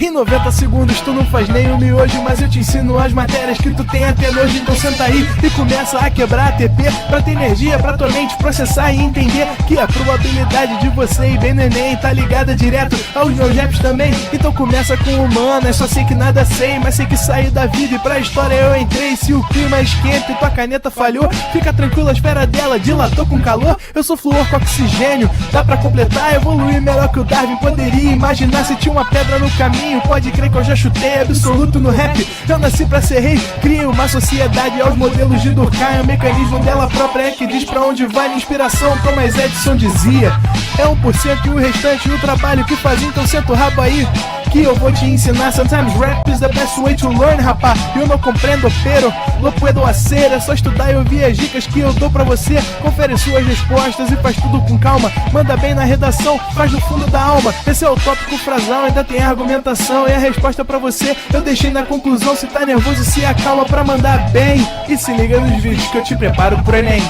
Em 90 segundos tu não faz nem um miojo, mas eu te ensino as matérias que tu tem até nojo. Então senta aí e começa a quebrar ATP pra ter energia pra tua mente processar e entender que a probabilidade de você ir bem no Enem tá ligada direto aos meus raps também. Então começa com humanas, só sei que nada sei, mas sei que saí da vida e pra história eu entrei. Se o clima esquenta e tua caneta falhou, fica tranquilo, a esfera dela dilatou com calor. Eu sou flúor com oxigênio, dá pra completar, evoluir melhor que o Darwin poderia imaginar. Se tinha uma pedra no caminho, pode crer que eu já chutei absoluto no rap. Eu nasci pra ser rei, crio uma sociedade aos modelos de Durkheim. O mecanismo dela própria é que diz pra onde vai minha inspiração. Thomas Edison dizia: é 1% e o restante o trabalho que faz. Então senta o rabo aí que eu vou te ensinar. Sometimes rap is the best way to learn, rapá. Eu não compreendo, pero não puedo hacer. É só estudar e ouvir as dicas que eu dou pra você. Confere suas respostas e faz tudo com calma. Manda bem na redação, faz no fundo da alma. Esse é o tópico frasal, ainda tem argumentação. E a resposta pra você eu deixei na conclusão. Se tá nervoso, se acalma pra mandar bem. E se liga nos vídeos que eu te preparo pro Enem.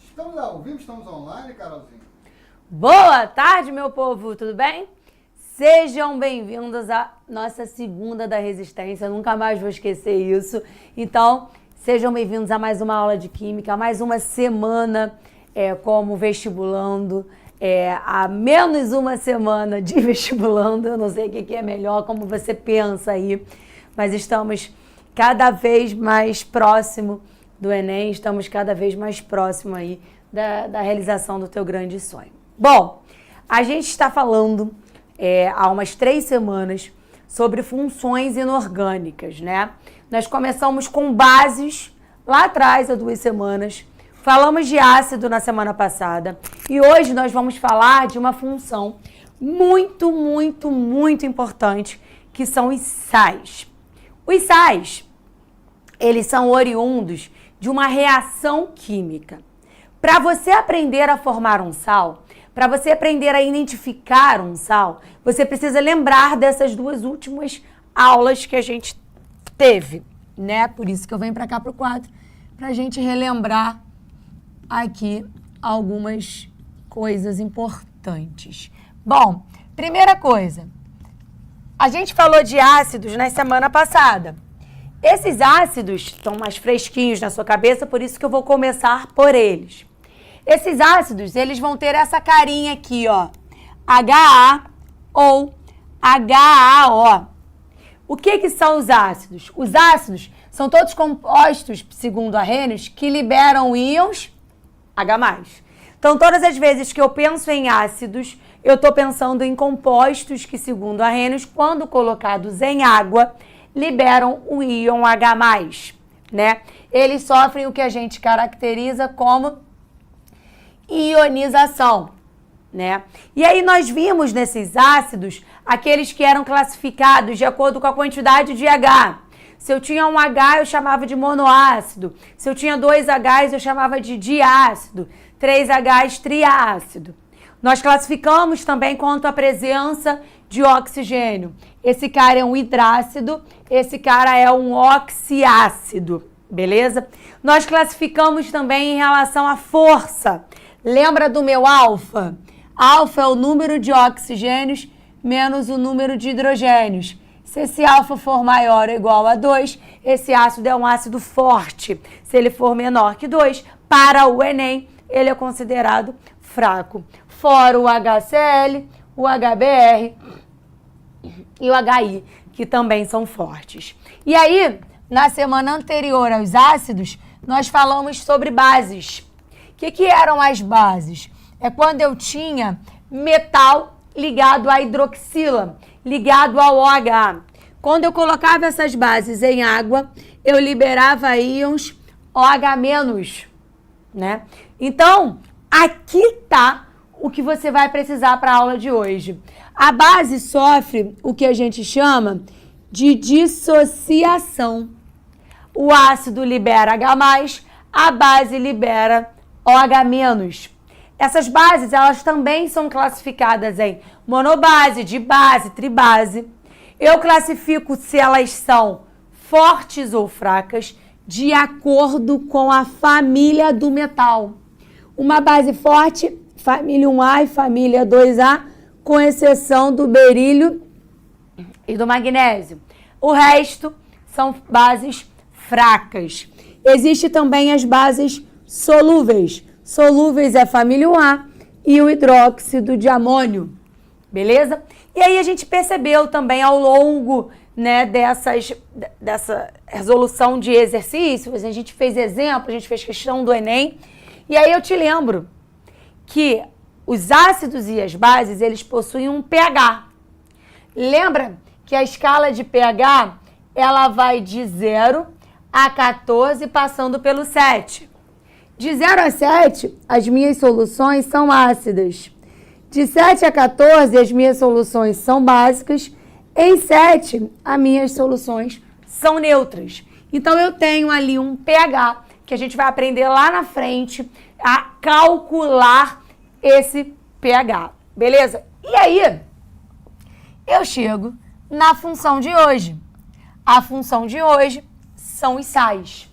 Estamos ao vivo, estamos online, Carolzinha? Boa tarde, meu povo, tudo bem? Sejam bem-vindos à nossa segunda da Resistência, nunca mais vou esquecer isso. Então, sejam bem-vindos a mais uma aula de Química, a mais uma semana como vestibulando, a menos uma semana de vestibulando, eu não sei o que é melhor, como você pensa aí, mas estamos cada vez mais próximo do Enem, estamos cada vez mais próximo aí da realização do teu grande sonho. Bom, a gente está falando há umas 3 semanas sobre funções inorgânicas, né? Nós começamos com bases lá atrás, há 2 semanas, falamos de ácido na semana passada e hoje nós vamos falar de uma função muito, muito, muito importante, que são os sais. Os sais, eles são oriundos de uma reação química. Para você aprender a formar um sal, para você aprender a identificar um sal, você precisa lembrar dessas 2 últimas aulas que a gente teve, né? Por isso que eu venho para cá pro quadro, para a gente relembrar aqui algumas coisas importantes. Bom, primeira coisa, a gente falou de ácidos na semana passada. Esses ácidos estão mais fresquinhos na sua cabeça, por isso que eu vou começar por eles. Esses ácidos, eles vão ter essa carinha aqui, ó, HA ou HAO. O que são os ácidos? Os ácidos são todos compostos, segundo Arrhenius, que liberam íons H+. Então, todas as vezes que eu penso em ácidos, eu estou pensando em compostos que, segundo Arrhenius, quando colocados em água, liberam o íon H+, né? Eles sofrem o que a gente caracteriza como ionização, né? E aí nós vimos nesses ácidos aqueles que eram classificados de acordo com a quantidade de H. Se eu tinha um H, eu chamava de monoácido. Se eu tinha 2 Hs, eu chamava de diácido. 3 Hs, triácido. Nós classificamos também quanto à presença de oxigênio. Esse cara é um hidrácido, esse cara é um oxiácido, beleza? Nós classificamos também em relação à força. Lembra do meu alfa? Alfa é o número de oxigênios menos o número de hidrogênios. Se esse alfa for maior ou igual a 2, esse ácido é um ácido forte. Se ele for menor que 2, para o Enem, ele é considerado fraco. Fora o HCl, o HBr e o HI, que também são fortes. E aí, na semana anterior aos ácidos, nós falamos sobre bases. O que eram as bases? É quando eu tinha metal ligado à hidroxila, ligado ao OH. Quando eu colocava essas bases em água, eu liberava íons OH-, né? Então, aqui está o que você vai precisar para a aula de hoje. A base sofre o que a gente chama de dissociação. o ácido libera H+, a base libera OH-. Essas bases, elas também são classificadas em monobase, dibase, tribase. Eu classifico se elas são fortes ou fracas de acordo com a família do metal. Uma base forte, família 1A e família 2A, com exceção do berílio e do magnésio. O resto são bases fracas. Existem também as bases solúveis. Solúveis é família 1A e o hidróxido de amônio, beleza? E aí a gente percebeu também ao longo, né, dessa resolução de exercícios, a gente fez exemplo, a gente fez questão do Enem, e aí eu te lembro que os ácidos e as bases, eles possuem um pH. Lembra que a escala de pH, ela vai de 0 a 14, passando pelo 7. De 0 a 7, as minhas soluções são ácidas. De 7 a 14, as minhas soluções são básicas. Em 7, as minhas soluções são neutras. Então, eu tenho ali um pH, que a gente vai aprender lá na frente a calcular esse pH, beleza? E aí, eu chego na função de hoje. A função de hoje são os sais.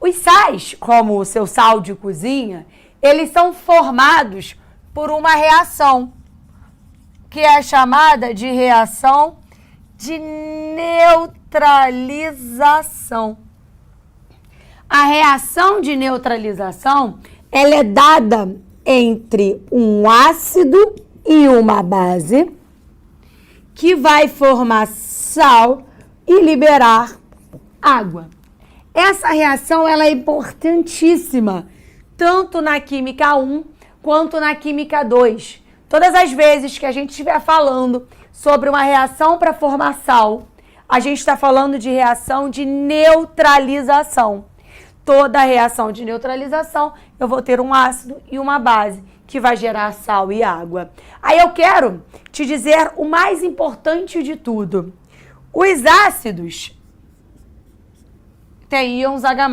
Os sais, como o seu sal de cozinha, eles são formados por uma reação, que é chamada de reação de neutralização. A reação de neutralização, ela é dada entre um ácido e uma base, que vai formar sal e liberar água. Essa reação, ela é importantíssima, tanto na química 1 quanto na química 2. Todas as vezes que a gente estiver falando sobre uma reação para formar sal, a gente está falando de reação de neutralização. Toda reação de neutralização, eu vou ter um ácido e uma base, que vai gerar sal e água. Aí eu quero te dizer o mais importante de tudo. Os ácidos têm íons H+.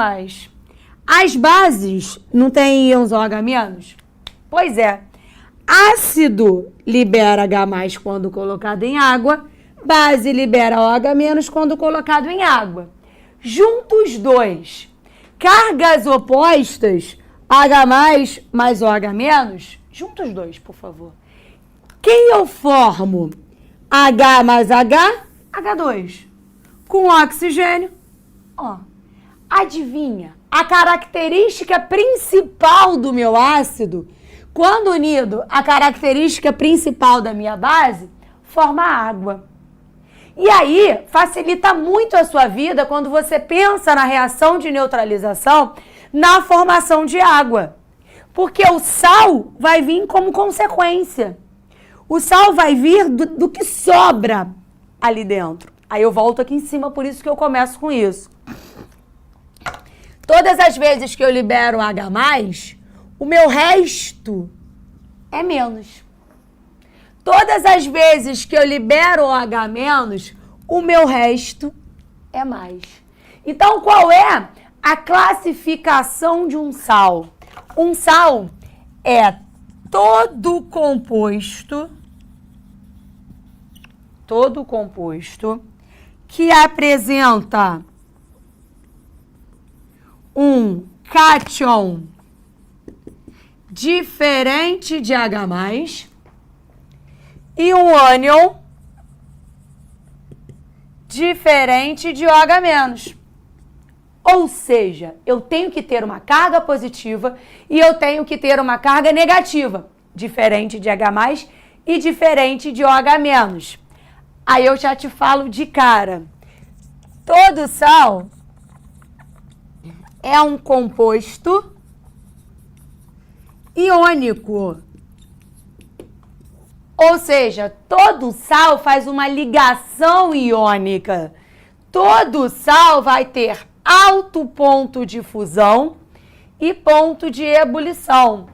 As bases não têm íons OH-? Pois é. Ácido libera H+ quando colocado em água, base libera OH- quando colocado em água. Juntos os dois, cargas opostas, H+ mais OH-, juntos os dois, por favor. Quem eu formo? H mais H, H2. Com oxigênio, ó. Adivinha? A característica principal do meu ácido, quando unido à característica principal da minha base, forma água. E aí, facilita muito a sua vida quando você pensa na reação de neutralização na formação de água. Porque o sal vai vir como consequência. O sal vai vir do que sobra ali dentro. Aí eu volto aqui em cima, por isso que eu começo com isso. Todas as vezes que eu libero H+, o meu resto é menos. Todas as vezes que eu libero OH-, o meu resto é mais. Então, qual é a classificação de um sal? Um sal é todo composto que apresenta um cátion diferente de H+, e um ânion diferente de OH-. Ou seja, eu tenho que ter uma carga positiva e eu tenho que ter uma carga negativa, diferente de H+ e diferente de OH-. Aí eu já te falo de cara. Todo sal é um composto iônico. Ou seja, todo sal faz uma ligação iônica. Todo sal vai ter alto ponto de fusão e ponto de ebulição.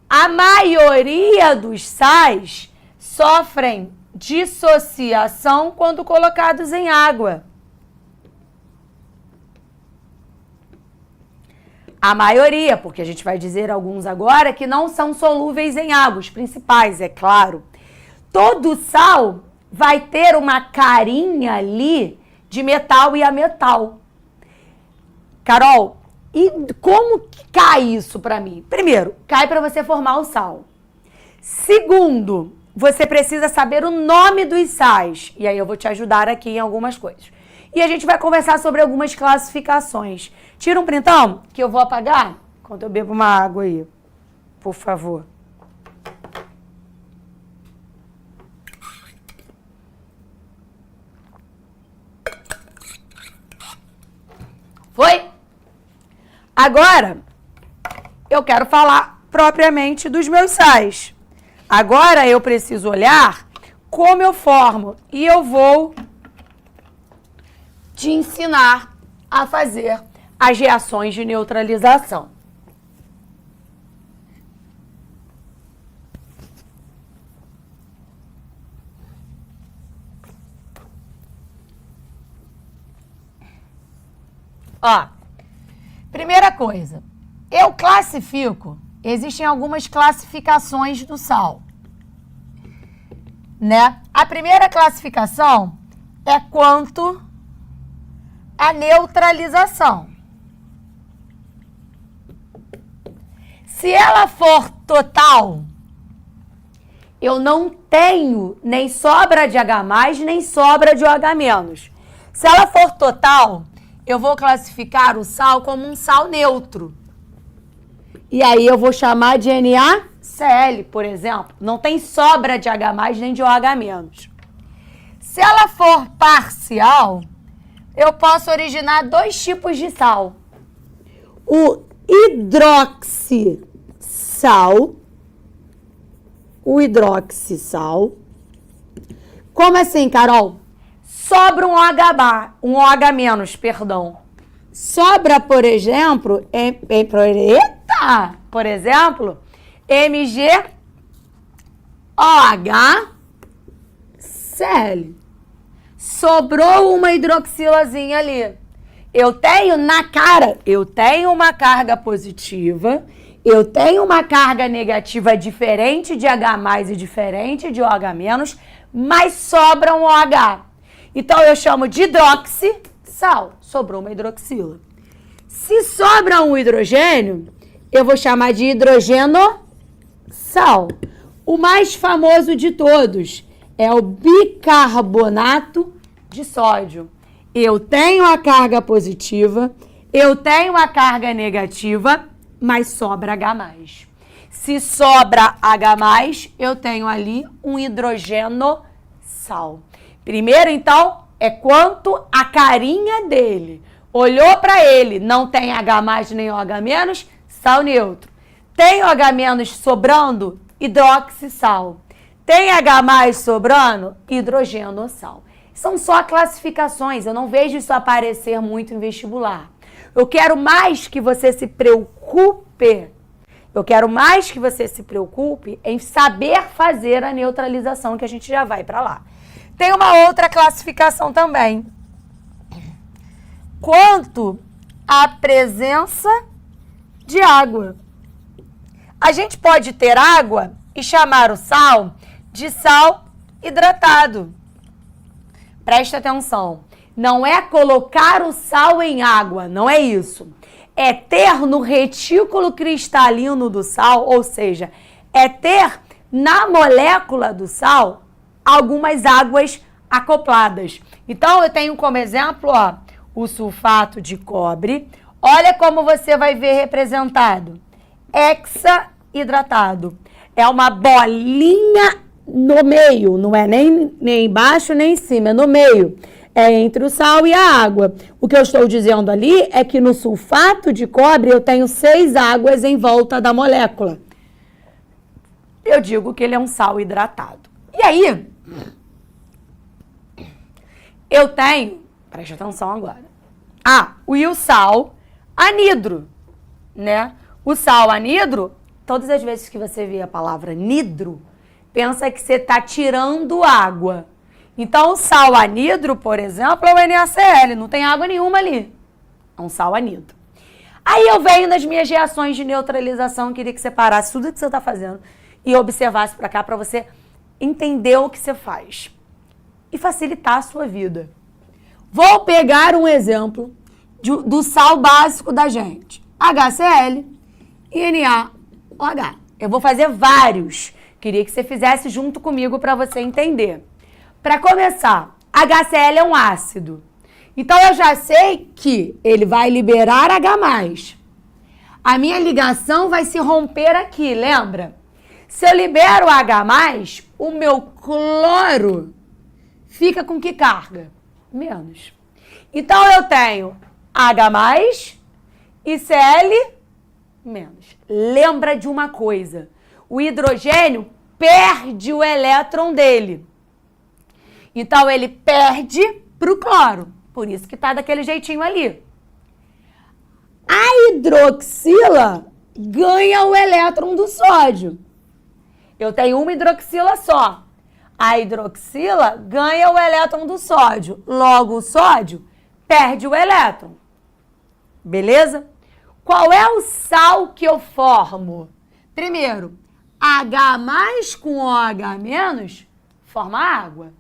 A maioria dos sais sofrem dissociação quando colocados em água. A maioria, porque a gente vai dizer alguns agora que não são solúveis em água, os principais, é claro. Todo sal vai ter uma carinha ali de metal e ametal. Carol, e como que cai isso para mim? Primeiro, cai para você formar o sal. Segundo, você precisa saber o nome dos sais. E aí eu vou te ajudar aqui em algumas coisas. E a gente vai conversar sobre algumas classificações. Tira um printão que eu vou apagar enquanto eu bebo uma água aí. Por favor. Foi? Agora, eu quero falar propriamente dos meus sais. Agora eu preciso olhar como eu formo. E eu vou te ensinar a fazer as reações de neutralização. Ó, primeira coisa, eu classifico, existem algumas classificações do sal, né? A primeira classificação é quanto à neutralização. Se ela for total, eu não tenho nem sobra de H+, nem sobra de OH-. Se ela for total, eu vou classificar o sal como um sal neutro. E aí eu vou chamar de NaCl, por exemplo. Não tem sobra de H+, nem de OH-. Se ela for parcial, eu posso originar dois tipos de sal. O hidroxissal. O hidroxissal. Como assim, Carol? Sobra um OH-, perdão. Sobra, por exemplo, por exemplo, MgOH-Cl. Sobrou uma hidroxilazinha ali. Eu tenho uma carga positiva, eu tenho uma carga negativa diferente de H+ e diferente de OH-, mas sobra um OH. Então, eu chamo de hidroxissal. Sobrou uma hidroxila. Se sobra um hidrogênio, eu vou chamar de hidrogenossal. O mais famoso de todos é o bicarbonato de sódio. Eu tenho a carga positiva, eu tenho a carga negativa, mas sobra H+. Se sobra H+, eu tenho ali um hidrogenossal. Primeiro, então, é quanto a carinha dele. Olhou para ele, não tem H+ nem OH-, sal neutro. Tem OH- sobrando, hidroxissal. Tem H+ sobrando, hidrogenossal. São só classificações, eu não vejo isso aparecer muito em vestibular. Eu quero mais que você se preocupe. Eu quero mais que você se preocupe em saber fazer a neutralização, que a gente já vai para lá. Tem uma outra classificação também. Quanto à presença de água. A gente pode ter água e chamar o sal de sal hidratado. Presta atenção. Não é colocar o sal em água, não é isso. É ter no retículo cristalino do sal, ou seja, é ter na molécula do sal algumas águas acopladas. Então, eu tenho como exemplo, ó, o sulfato de cobre. Olha como você vai ver representado. Hexaidratado. É uma bolinha no meio, não é nem embaixo nem em cima, é no meio. É entre o sal e a água. O que eu estou dizendo ali é que no sulfato de cobre eu tenho 6 águas em volta da molécula. Eu digo que ele é um sal hidratado. E aí, eu tenho, preste atenção agora, o sal anidro, né? O sal anidro, todas as vezes que você vê a palavra nidro, pensa que você está tirando água. Então, o sal anidro, por exemplo, é o NaCl, não tem água nenhuma ali. É um sal anidro. Aí eu venho nas minhas reações de neutralização, queria que você parasse tudo que você está fazendo e observasse para cá para você entender o que você faz e facilitar a sua vida. Vou pegar um exemplo do sal básico da gente. HCl e NaOH. Eu vou fazer vários. Queria que você fizesse junto comigo para você entender. Para começar, HCl é um ácido. Então, eu já sei que ele vai liberar H+. A minha ligação vai se romper aqui, lembra? Se eu libero H+, o meu cloro fica com que carga? Menos. Então, eu tenho H+, e Cl menos. Lembra de uma coisa. O hidrogênio perde o elétron dele. Então, ele perde para o cloro. Por isso que tá daquele jeitinho ali. A hidroxila ganha o elétron do sódio. Eu tenho uma hidroxila só. A hidroxila ganha o elétron do sódio. Logo, o sódio perde o elétron. Beleza? Qual é o sal que eu formo? Primeiro, H+ com OH- forma água.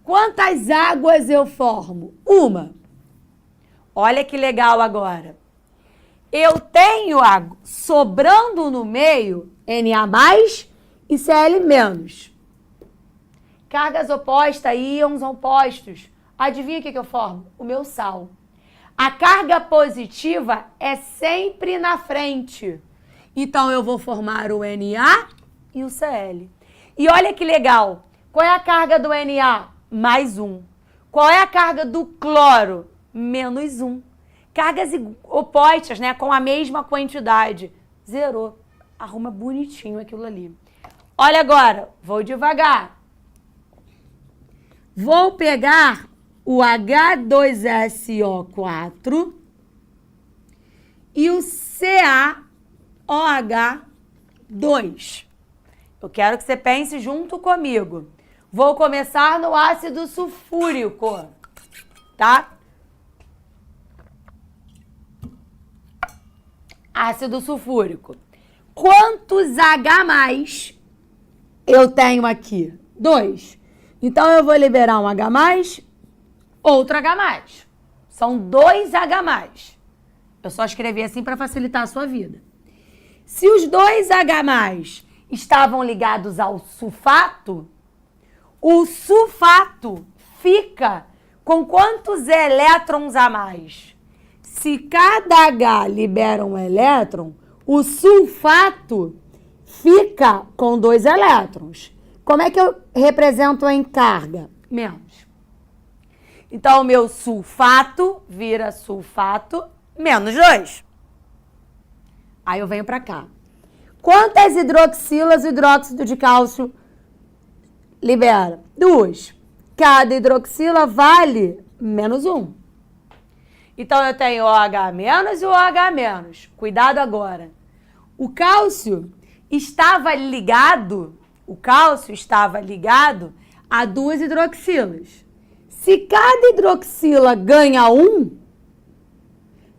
Quantas águas eu formo? Uma. Olha que legal agora. Eu tenho água sobrando no meio Na+ e Cl-. Cargas opostas, íons opostos. Adivinha o que eu formo? O meu sal. A carga positiva é sempre na frente. Então, eu vou formar o Na e o Cl. E olha que legal. Qual é a carga do Na? +1. Qual é a carga do cloro? -1. Cargas opostas, né? Com a mesma quantidade. Zerou. Arruma bonitinho aquilo ali. Olha agora. Vou devagar. Vou pegar o H2SO4 e o CaOH2. Eu quero que você pense junto comigo. Vou começar no ácido sulfúrico, tá? Ácido sulfúrico. Quantos H+ eu tenho aqui? 2. Então, eu vou liberar um H+, outro H+. São 2 H+. Eu só escrevi assim para facilitar a sua vida. Se os 2 H+ estavam ligados ao sulfato, o sulfato fica com quantos elétrons a mais? Se cada H libera um elétron, o sulfato fica com 2 elétrons. Como é que eu represento em carga? Menos. Então, o meu sulfato vira sulfato -2. Aí eu venho para cá. Quantas hidroxilas o hidróxido de cálcio libera? 2. Cada hidroxila vale -1. Então, eu tenho OH- e OH-. Cuidado agora. O cálcio estava ligado a 2 hidroxilas. Se cada hidroxila ganha 1,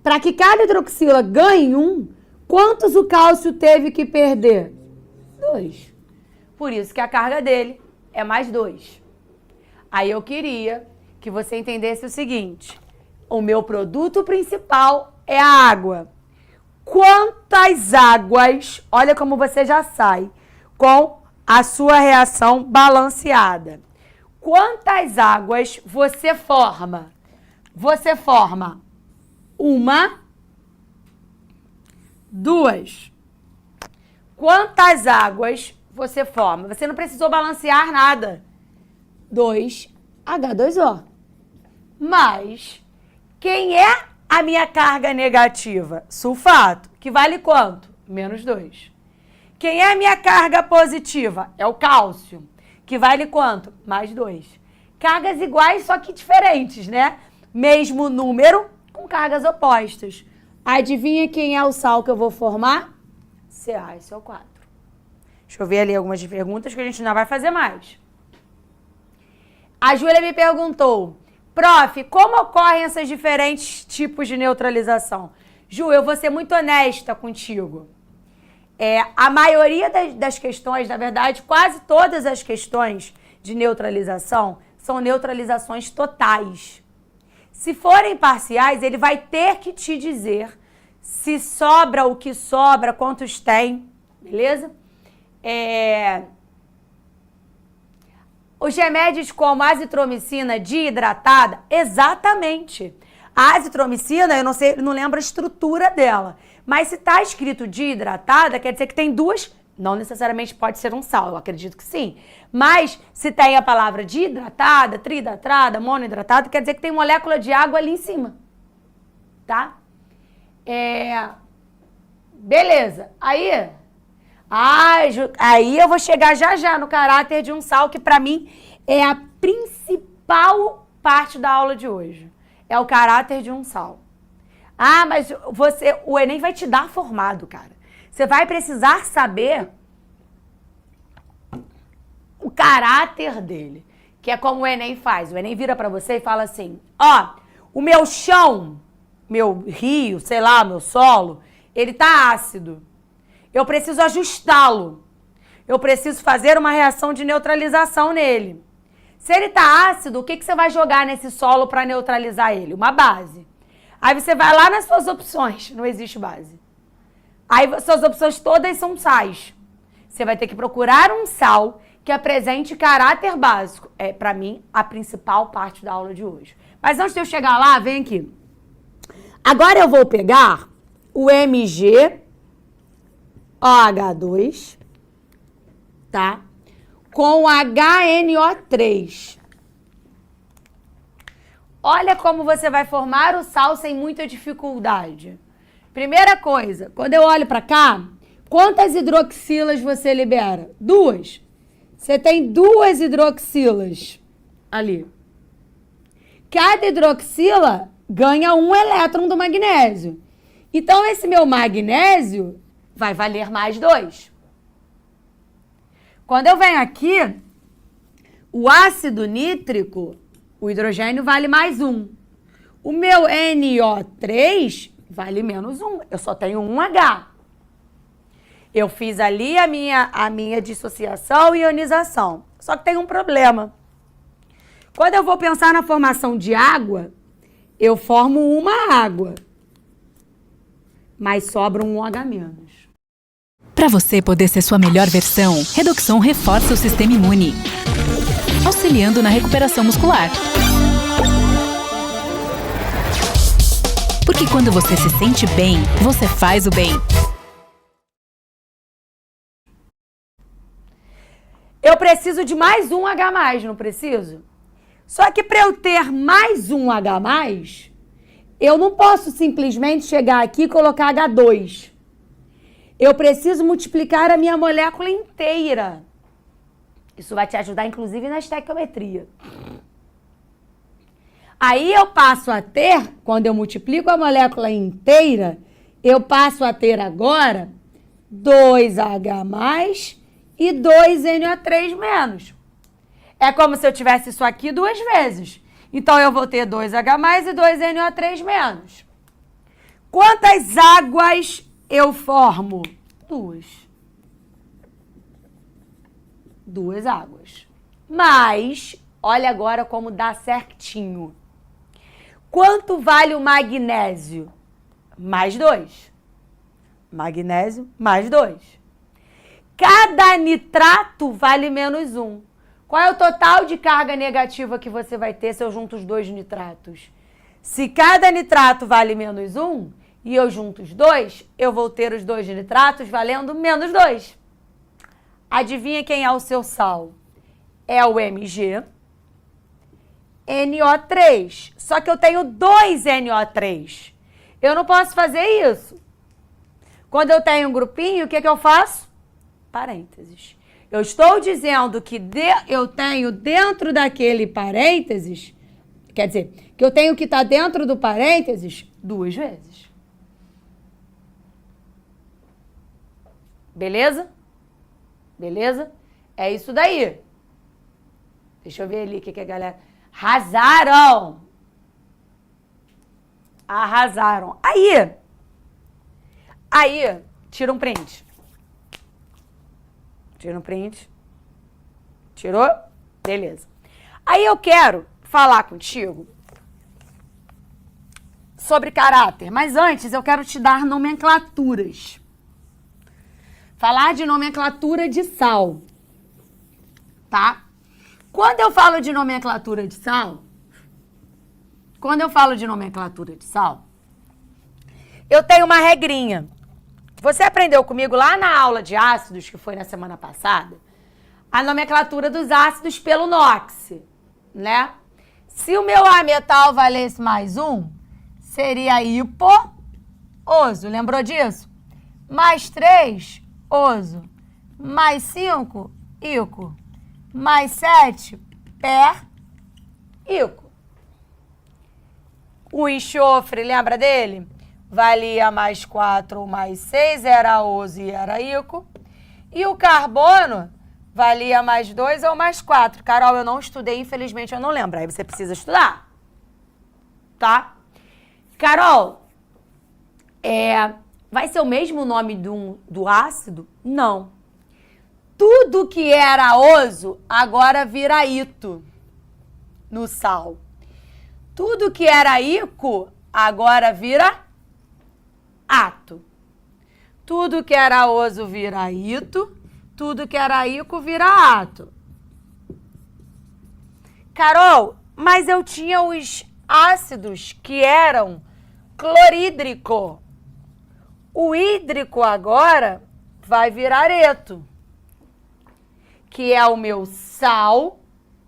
para que cada hidroxila ganhe 1, quantos o cálcio teve que perder? 2. Por isso que a carga dele é +2. Aí eu queria que você entendesse o seguinte. O meu produto principal é a água. Quantas águas, olha como você já sai com a sua reação balanceada. Quantas águas você forma? Você forma 1, 2. Quantas águas você forma? Você não precisou balancear nada. 2 H2O. Mas quem é a minha carga negativa? Sulfato, que vale quanto? -2. Quem é a minha carga positiva? É o cálcio, que vale quanto? +2. Cargas iguais, só que diferentes, né? Mesmo número, com cargas opostas. Adivinha quem é o sal que eu vou formar? CaSO4. Deixa eu ver ali algumas perguntas que a gente não vai fazer mais. A Júlia me perguntou, prof, como ocorrem esses diferentes tipos de neutralização? Ju, eu vou ser muito honesta contigo. A maioria das questões, na verdade, quase todas as questões de neutralização são neutralizações totais. Se forem parciais, ele vai ter que te dizer se sobra o que sobra, quantos tem, beleza? Os remédios como azitromicina desidratada, exatamente. A azitromicina, eu não lembro a estrutura dela, mas se está escrito desidratada, quer dizer que tem duas, não necessariamente pode ser um sal, eu acredito que sim, mas se tem a palavra desidratada, trihidratada, monohidratada, quer dizer que tem molécula de água ali em cima, tá? Beleza, aí eu vou chegar já no caráter de um sal, que pra mim é a principal parte da aula de hoje. É o caráter de um sal. Mas o Enem vai te dar formado, cara. Você vai precisar saber o caráter dele, que é como o Enem faz. O Enem vira pra você e fala assim, o meu chão, meu rio, sei lá, meu solo, ele tá ácido. Eu preciso ajustá-lo. Eu preciso fazer uma reação de neutralização nele. Se ele tá ácido, o que você vai jogar nesse solo para neutralizar ele? Uma base. Aí você vai lá nas suas opções. Não existe base. Aí suas opções todas são sais. Você vai ter que procurar um sal que apresente caráter básico. É, para mim, a principal parte da aula de hoje. Mas antes de eu chegar lá, vem aqui. Agora eu vou pegar o MgOH2, tá? Com HNO3. Olha como você vai formar o sal sem muita dificuldade. Primeira coisa, quando eu olho para cá, quantas hidroxilas você libera? 2. Você tem 2 hidroxilas ali. Cada hidroxila ganha 1 elétron do magnésio. Então, esse meu magnésio vai valer mais 2. Quando eu venho aqui, o ácido nítrico, o hidrogênio vale mais 1. O meu NO3 vale menos 1. Eu só tenho 1 H. Eu fiz ali a minha dissociação e ionização. Só que tem um problema. Quando eu vou pensar na formação de água, eu formo uma água, mas sobra um OH-. Para você poder ser sua melhor versão, Redoxon reforça o sistema imune, auxiliando na recuperação muscular. Porque quando você se sente bem, você faz o bem. Eu preciso de mais um H+, não preciso? Só que para eu ter mais um H+, eu não posso simplesmente chegar aqui e colocar H2. Eu preciso multiplicar a minha molécula inteira. Isso vai te ajudar, inclusive, na estequiometria. Aí eu passo a ter, quando eu multiplico a molécula inteira, eu passo a ter agora 2H+, e 2NO3-. É como se eu tivesse isso aqui 2 vezes. Então, eu vou ter 2H+, e 2NO3-. Quantas águas eu formo? 2. 2 águas. Mas, olha agora como dá certinho. Quanto vale o magnésio? Mais 2. Magnésio, mais 2. Cada nitrato vale menos 1. Qual é o total de carga negativa que você vai ter se eu junto os 2 nitratos? Se cada nitrato vale menos 1 e eu junto os 2, eu vou ter os 2 nitratos valendo menos 2. Adivinha quem é o seu sal? É o MgNO3. Só que eu tenho 2 NO3. Eu não posso fazer isso. Quando eu tenho um grupinho, o que eu faço? Parênteses. Eu estou dizendo que eu tenho dentro daquele parênteses, quer dizer, que eu tenho que estar dentro do parênteses 2 vezes. Beleza? Beleza? É isso daí. Deixa eu ver ali o que a galera... Arrasaram! Aí, Aí, tira um print. Tira um print. Tirou? Beleza. Aí eu quero falar contigo sobre caráter, mas antes eu quero te dar nomenclaturas. Falar de nomenclatura de sal, tá? Quando eu falo de nomenclatura de sal, eu tenho uma regrinha. Você aprendeu comigo lá na aula de ácidos, que foi na semana passada, a nomenclatura dos ácidos pelo NOx, né? Se o meu A metal valesse mais 1, seria hipo-oso. Lembrou disso? Mais 3, oso. Mais 5, ico. Mais 7, per-ico. O enxofre, lembra dele? Valia mais 4 ou mais 6, era oso e era ico. E o carbono valia mais 2 ou mais 4. Carol, eu não estudei, infelizmente eu não lembro. Aí você precisa estudar. Tá? Carol, vai ser o mesmo nome do ácido? Não. Tudo que era oso, agora vira ito no sal. Tudo que era ico, agora vira ato. Tudo que era oso vira ito. Tudo que era ico vira ato. Carol, mas eu tinha os ácidos que eram clorídrico. O hídrico agora vai virar eto, que é o meu sal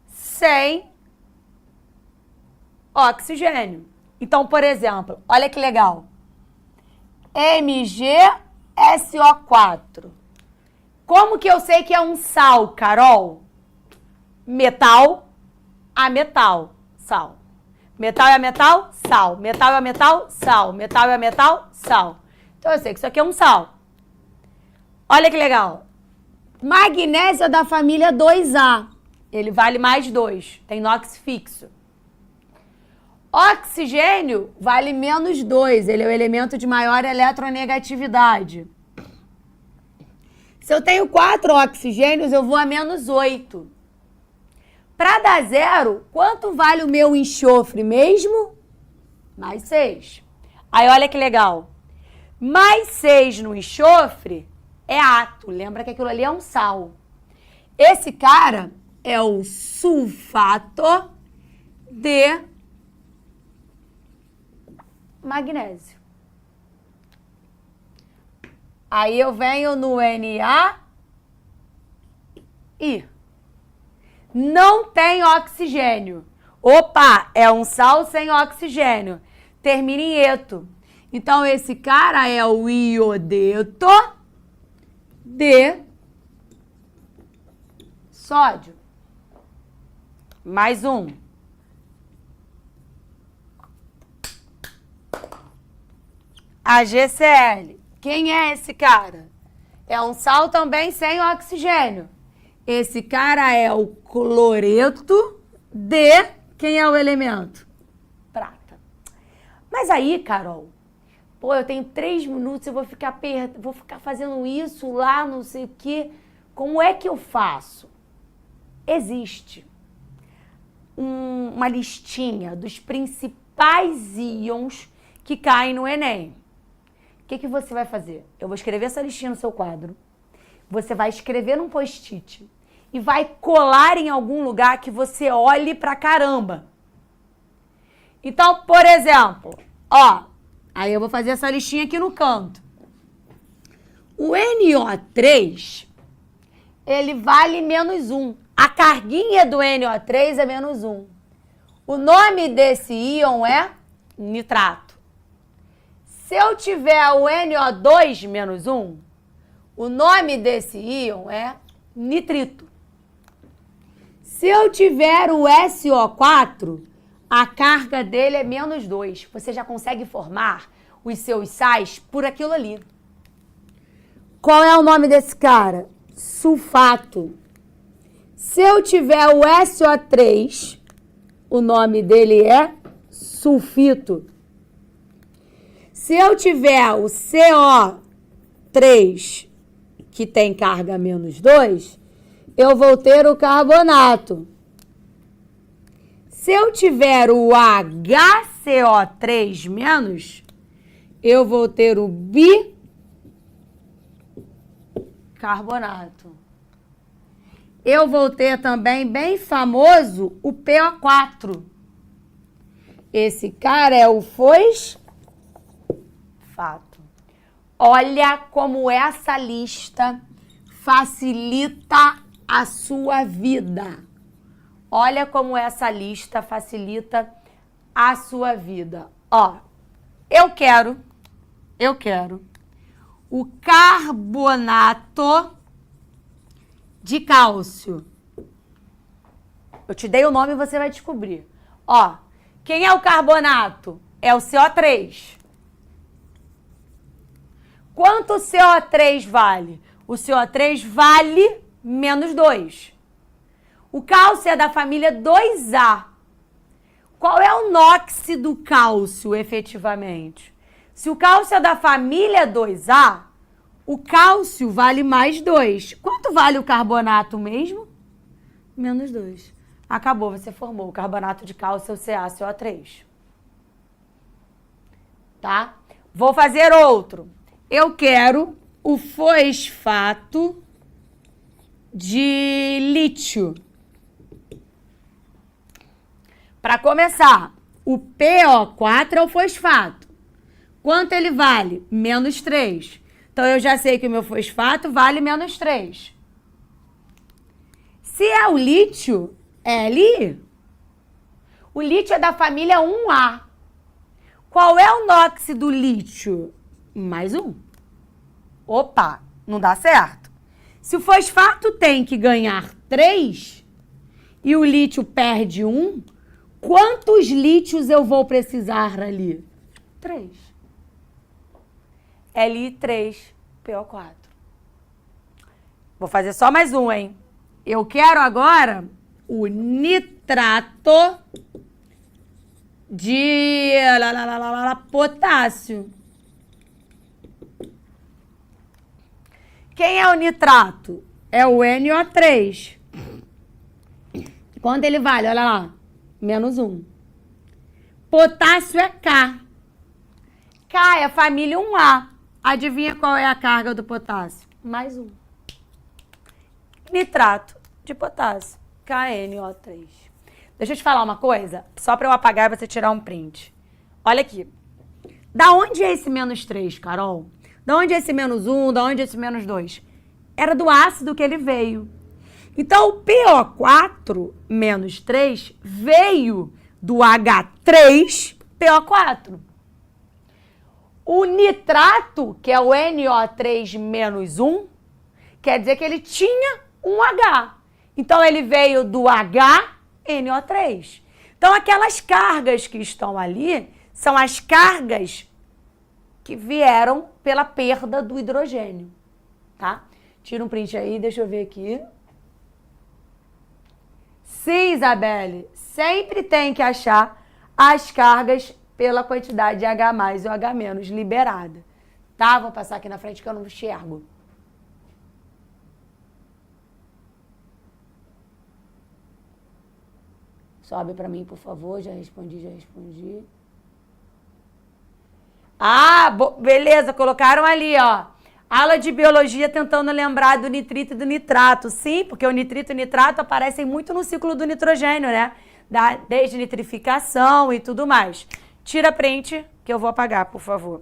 sem oxigênio. Então, por exemplo, olha que legal. MgSO4. Como que eu sei que é um sal, Carol? Metal a metal, sal. Metal é metal, sal. Metal é metal, sal. Metal é metal, sal. Então eu sei que isso aqui é um sal. Olha que legal. Magnésio é da família 2A. Ele vale mais 2. Tem NOx fixo. Oxigênio vale menos 2. Ele é o elemento de maior eletronegatividade. Se eu tenho 4 oxigênios, eu vou a menos 8. Para dar 0, quanto vale o meu enxofre mesmo? Mais 6. Aí olha que legal. Mais 6 no enxofre é ato. Lembra que aquilo ali é um sal. Esse cara é o sulfato de magnésio. Aí eu venho no NaI. Não tem oxigênio. Opa, é um sal sem oxigênio. Termina em eto. Então, esse cara é o iodeto de sódio. Mais um. AgCl. Quem é esse cara? É um sal também sem oxigênio. Esse cara é o cloreto de... Quem é o elemento? Prata. Mas aí, Carol, pô, eu tenho 3 minutos, eu vou ficar fazendo isso lá, não sei o quê. Como é que eu faço? Existe uma listinha dos principais íons que caem no Enem. O que você vai fazer? Eu vou escrever essa listinha no seu quadro. Você vai escrever num post-it e vai colar em algum lugar que você olhe pra caramba. Então, por exemplo, ó, aí eu vou fazer essa listinha aqui no canto. O NO3, ele vale menos 1. A carguinha do NO3 é menos 1. O nome desse íon é nitrato. Se eu tiver o NO2 menos 1, o nome desse íon é nitrito. Se eu tiver o SO4, a carga dele é menos 2. Você já consegue formar os seus sais por aquilo ali. Qual é o nome desse cara? Sulfato. Se eu tiver o SO3, o nome dele é sulfito. Se eu tiver o CO 3, que tem carga menos 2, eu vou ter o carbonato. Se eu tiver o HCO3 menos, eu vou ter o bicarbonato. Eu vou ter também, bem famoso, o PO4. Esse cara é o fosfato. Olha como essa lista facilita a sua vida. Olha como essa lista facilita a sua vida. Ó, eu quero o carbonato de cálcio. Eu te dei o nome e você vai descobrir. Ó, quem é o carbonato? É o CO3. Quanto o CO3 vale? O CO3 vale menos 2. O cálcio é da família 2A. Qual é o NOx do cálcio, efetivamente? Se o cálcio é da família 2A, o cálcio vale mais 2. Quanto vale o carbonato mesmo? Menos 2. Acabou, você formou. O carbonato de cálcio é o CaCO3. Tá? Vou fazer outro. Eu quero o fosfato de lítio. Para começar, o PO4 é o fosfato. Quanto ele vale? Menos 3. Então, eu já sei que o meu fosfato vale menos 3. Se é o lítio, Li. O lítio é da família 1A. Qual é o NOx do lítio? Mais 1. Opa, não dá certo. Se o fosfato tem que ganhar 3 e o lítio perde 1, quantos lítios eu vou precisar ali? 3. Li3PO4. Vou fazer só mais um, hein? Eu quero agora o nitrato de potássio. Quem é o nitrato? É o NO3. Quanto ele vale? Olha lá. Menos 1. Potássio é K. K é família 1A. Adivinha qual é a carga do potássio? Mais 1. Nitrato de potássio. KNO3. Deixa eu te falar uma coisa, só para eu apagar e você tirar um print. Olha aqui. Da onde é esse menos 3, Carol? Da onde é esse menos 1? Da onde é esse menos 2? Era do ácido que ele veio. Então, o PO4 menos 3 veio do H3PO4. O nitrato, que é o NO3 menos 1, quer dizer que ele tinha um H. Então, ele veio do HNO3. Então, aquelas cargas que estão ali são as cargas que vieram pela perda do hidrogênio, tá? Tira um print aí, deixa eu ver aqui. Sim, Isabelle, sempre tem que achar as cargas pela quantidade de H+, ou H- liberada. Tá? Vou passar aqui na frente que eu não enxergo. Sobe pra mim, por favor. Já respondi. Ah, beleza, colocaram ali, ó. Aula de biologia tentando lembrar do nitrito e do nitrato. Sim, porque o nitrito e o nitrato aparecem muito no ciclo do nitrogênio, né? Desde nitrificação e tudo mais. Tira print que eu vou apagar, por favor.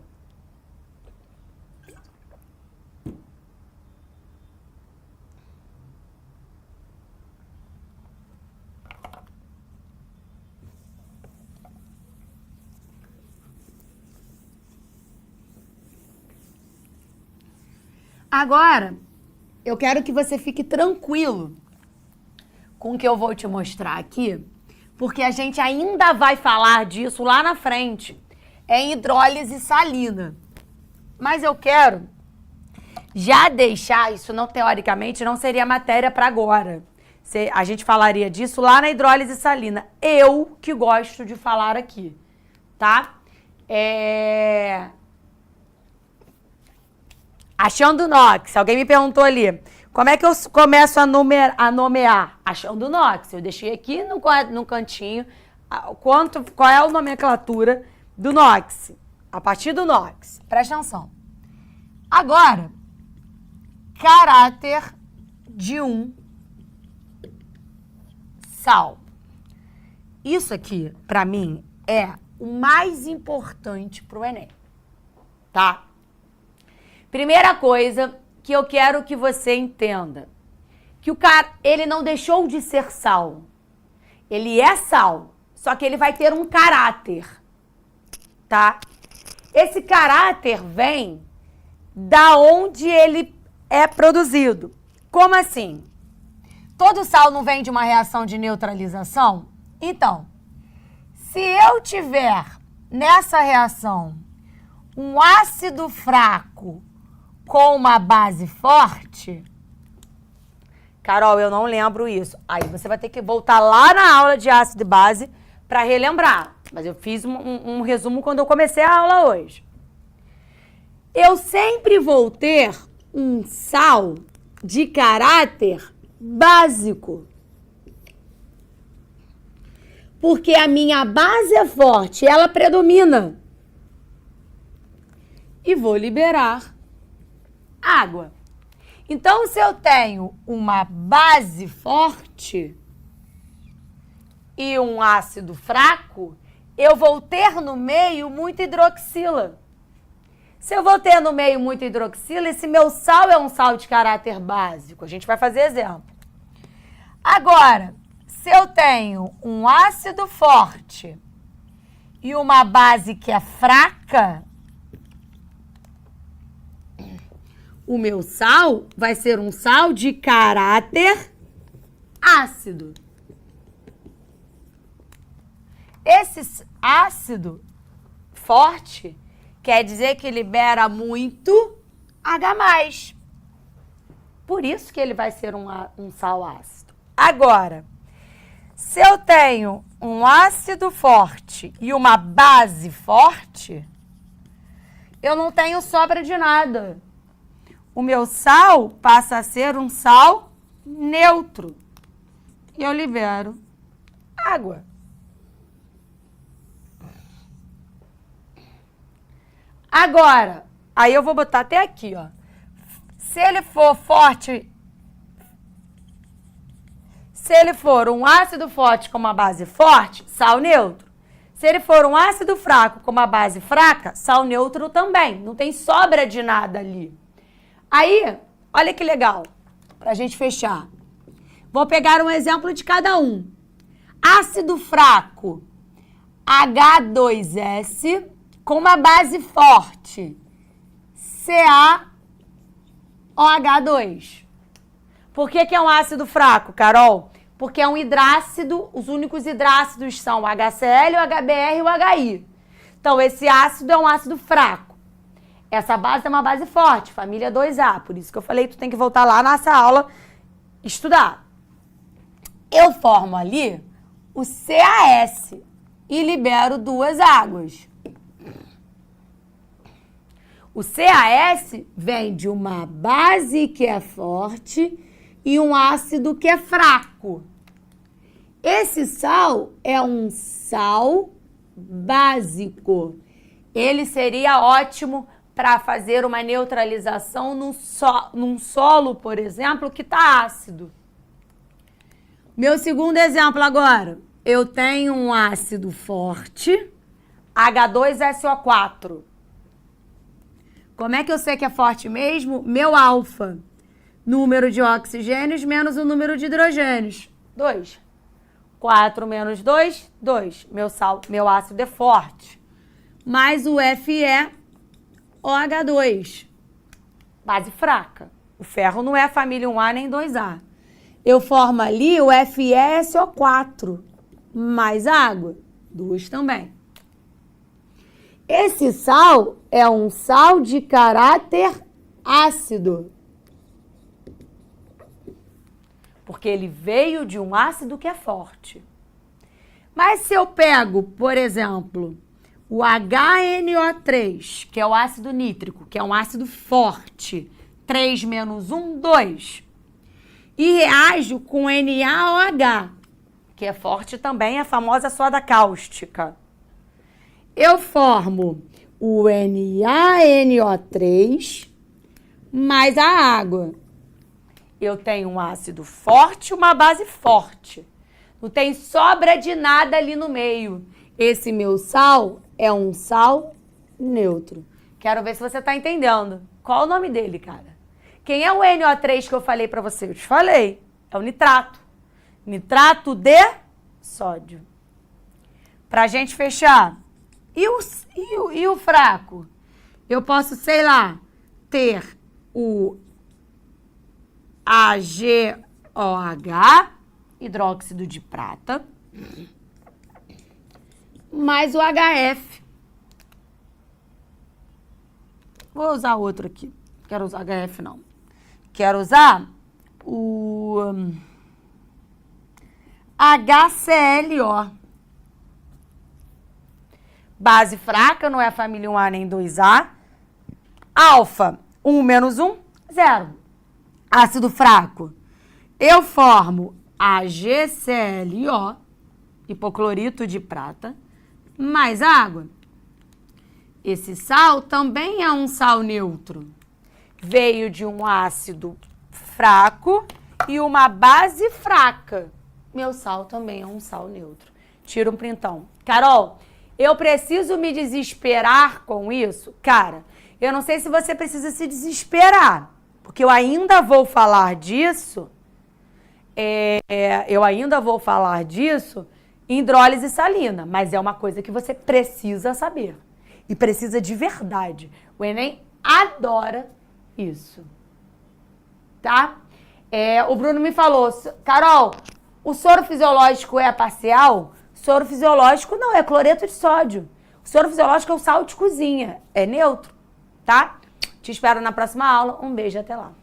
Agora, eu quero que você fique tranquilo com o que eu vou te mostrar aqui, porque a gente ainda vai falar disso lá na frente, em hidrólise salina. Mas eu quero já deixar, isso não teoricamente não seria matéria para agora. A gente falaria disso lá na hidrólise salina. Eu que gosto de falar aqui, Achando NOx. Alguém me perguntou ali. Como é que eu começo a nomear? Achando NOx. Eu deixei aqui no cantinho qual é a nomenclatura do NOx. A partir do NOx. Presta atenção. Agora, caráter de um sal. Isso aqui, para mim, é o mais importante para o Enem. Tá? Primeira coisa que eu quero que você entenda. Que o cara, ele não deixou de ser sal. Ele é sal, só que ele vai ter um caráter. Tá? Esse caráter vem da onde ele é produzido. Como assim? Todo sal não vem de uma reação de neutralização? Então, se eu tiver nessa reação um ácido fraco com uma base forte, Carol, eu não lembro isso. Aí você vai ter que voltar lá na aula de ácido e base para relembrar. Mas eu fiz um resumo quando eu comecei a aula hoje. Eu sempre vou ter um sal de caráter básico. Porque a minha base é forte, ela predomina. E vou liberar água. Então, se eu tenho uma base forte e um ácido fraco, eu vou ter no meio muita hidroxila. Se eu vou ter no meio muita hidroxila, esse meu sal é um sal de caráter básico. A gente vai fazer exemplo. Agora, se eu tenho um ácido forte e uma base que é fraca, o meu sal vai ser um sal de caráter ácido. Esse ácido forte quer dizer que libera muito H+. Por isso que ele vai ser um sal ácido. Agora, se eu tenho um ácido forte e uma base forte, eu não tenho sobra de nada. O meu sal passa a ser um sal neutro. E eu libero água. Agora, aí eu vou botar até aqui, ó. Se ele for forte, se ele for um ácido forte com uma base forte, sal neutro. Se ele for um ácido fraco com uma base fraca, sal neutro também. Não tem sobra de nada ali. Aí, olha que legal, pra gente fechar. Vou pegar um exemplo de cada um. Ácido fraco, H2S, com uma base forte, CaOH2. Por que é um ácido fraco, Carol? Porque é um hidrácido, os únicos hidrácidos são o HCl, o HBr e o HI. Então, esse ácido é um ácido fraco. Essa base é uma base forte, família 2A. Por isso que eu falei que tu tem que voltar lá nessa aula estudar. Eu formo ali o CaS e libero duas águas. O CaS vem de uma base que é forte e um ácido que é fraco. Esse sal é um sal básico. Ele seria ótimo para fazer uma neutralização num solo, por exemplo, que está ácido. Meu segundo exemplo agora. Eu tenho um ácido forte, H2SO4. Como é que eu sei que é forte mesmo? Meu alfa, número de oxigênios menos o número de hidrogênios. 2. 4 menos 2, 2. Meu ácido é forte. Mais o FeOH2. Base fraca. O ferro não é família 1A nem 2A. Eu formo ali o FeSO4. Mais água. 2 também. Esse sal é um sal de caráter ácido. Porque ele veio de um ácido que é forte. Mas se eu pego, por exemplo, o HNO3, que é o ácido nítrico, que é um ácido forte, 3 menos 1, 2. E reajo com NaOH, que é forte também, a famosa soda cáustica. Eu formo o NaNO3 mais a água. Eu tenho um ácido forte e uma base forte. Não tem sobra de nada ali no meio. Esse meu sal é um sal neutro. Quero ver se você tá entendendo. Qual o nome dele, cara? Quem é o NO3 que eu falei pra você? Eu te falei. É o nitrato. Nitrato de sódio. Pra gente fechar. E o fraco? Eu posso, sei lá, ter o AgOH, hidróxido de prata, mais o HF. Vou usar outro aqui. Quero usar HF, não. Quero usar o HClO. Base fraca, não é a família 1A nem 2A. Alfa, 1 menos 1, 0. Ácido fraco. Eu formo AgClO, hipoclorito de prata, mais água. Esse sal também é um sal neutro. Veio de um ácido fraco e uma base fraca. Meu sal também é um sal neutro. Tira um printão. Carol, eu preciso me desesperar com isso? Cara, eu não sei se você precisa se desesperar, porque eu ainda vou falar disso. Em hidrólise salina, mas é uma coisa que você precisa saber. E precisa de verdade. O Enem adora isso. Tá? O Bruno me falou, Carol, o soro fisiológico é parcial? Soro fisiológico não, é cloreto de sódio. O soro fisiológico é o sal de cozinha, é neutro, tá? Te espero na próxima aula. Um beijo, até lá.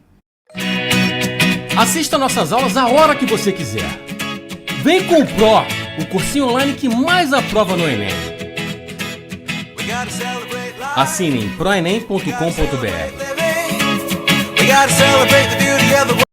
Assista nossas aulas a hora que você quiser. Vem com o Pro, o cursinho online que mais aprova no Enem. Assine em proenem.com.br.